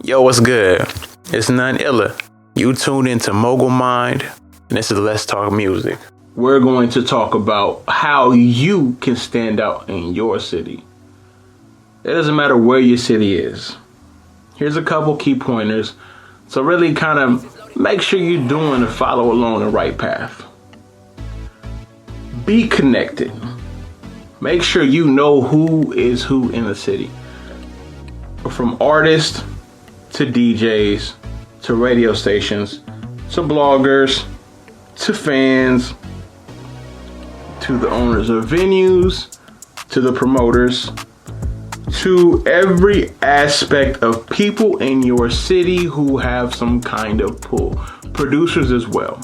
Yo, what's good? It's none iller. You tuned into Mogul Mined, and this is Let's Talk Music. We're going to talk about how you can stand out in your city. It doesn't matter where your city is. Here's a couple key pointers to really kind of make sure you're doing and follow along the right path. Be connected. Make sure you know who is who in the city. From artists to DJs, to radio stations, to bloggers, to fans, to the owners of venues, to the promoters, to every aspect of people in your city who have some kind of pull. Producers as well.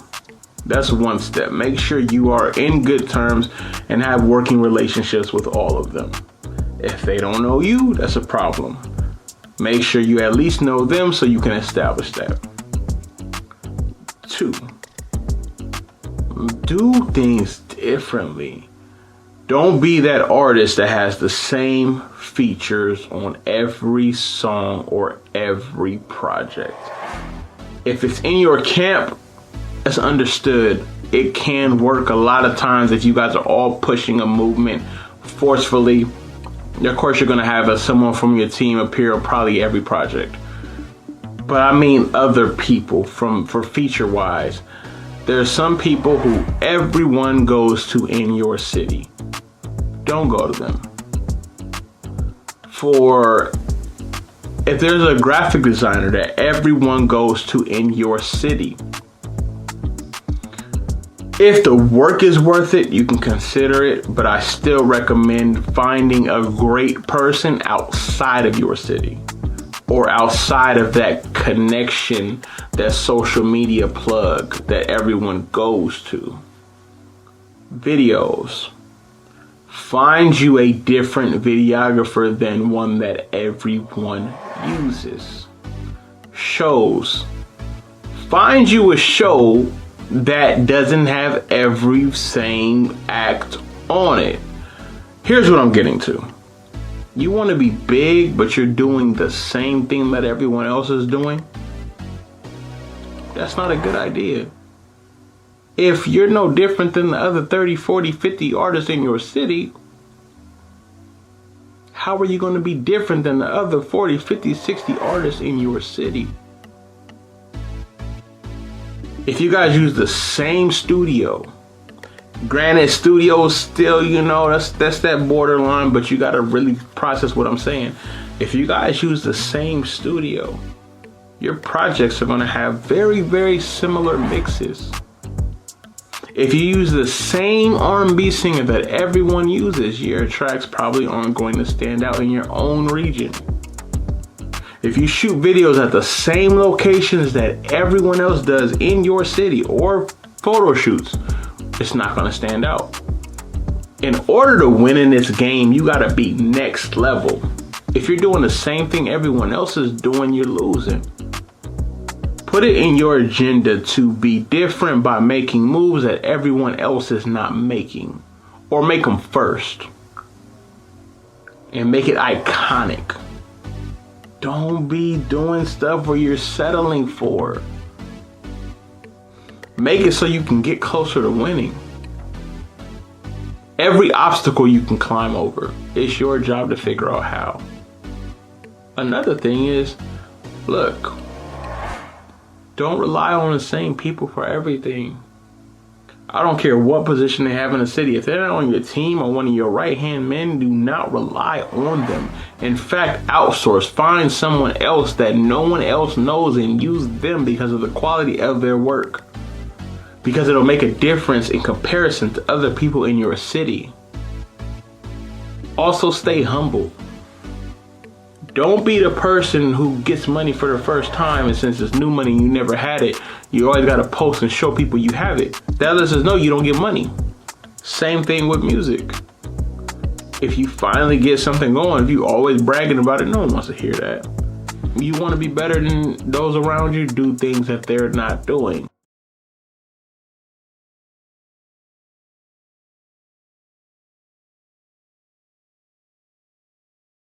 That's one step. Make sure you are in good terms and have working relationships with all of them. If they don't know you, that's a problem. Make sure you at least know them so you can establish that. 2, do things differently. Don't be that artist that has the same features on every song or every project. If it's in your camp, that's understood. It can work a lot of times if you guys are all pushing a movement forcefully. Of course, you're going to have someone from your team appear on probably every project. But I mean other people for feature wise. There's some people who everyone goes to in your city. Don't go to them. If there's a graphic designer that everyone goes to in your city, if the work is worth it, you can consider it, but I still recommend finding a great person outside of your city or outside of that connection, that social media plug that everyone goes to. Videos. Find you a different videographer than one that everyone uses. Shows. Find you a show that doesn't have every same act on it. Here's what I'm getting to. You want to be big, but you're doing the same thing that everyone else is doing? That's not a good idea. If you're no different than the other 30, 40, 50 artists in your city, how are you going to be different than the other 40, 50, 60 artists in your city? If you guys use the same studio, granted, studios still, that's that borderline, but you got to really process what I'm saying. If you guys use the same studio, your projects are going to have very, very similar mixes. If you use the same R&B singer that everyone uses, your tracks probably aren't going to stand out in your own region. If you shoot videos at the same locations that everyone else does in your city or photo shoots, it's not going to stand out. In order to win in this game, you got to be next level. If you're doing the same thing everyone else is doing, you're losing. Put it in your agenda to be different by making moves that everyone else is not making, or make them first and make it iconic. Don't be doing stuff where you're settling for. Make it so you can get closer to winning. Every obstacle you can climb over, it's your job to figure out how. Another thing is, look, don't rely on the same people for everything. I don't care what position they have in the city. If they're not on your team or one of your right-hand men, do not rely on them. In fact, outsource. Find someone else that no one else knows and use them because of the quality of their work. Because it'll make a difference in comparison to other people in your city. Also, stay humble. Don't be the person who gets money for the first time, and since it's new money and you never had it, you always got to post and show people you have it. That lets us know you don't get money. Same thing with music. If you finally get something going, if you always bragging about it, no one wants to hear that. You want to be better than those around you, do things that they're not doing.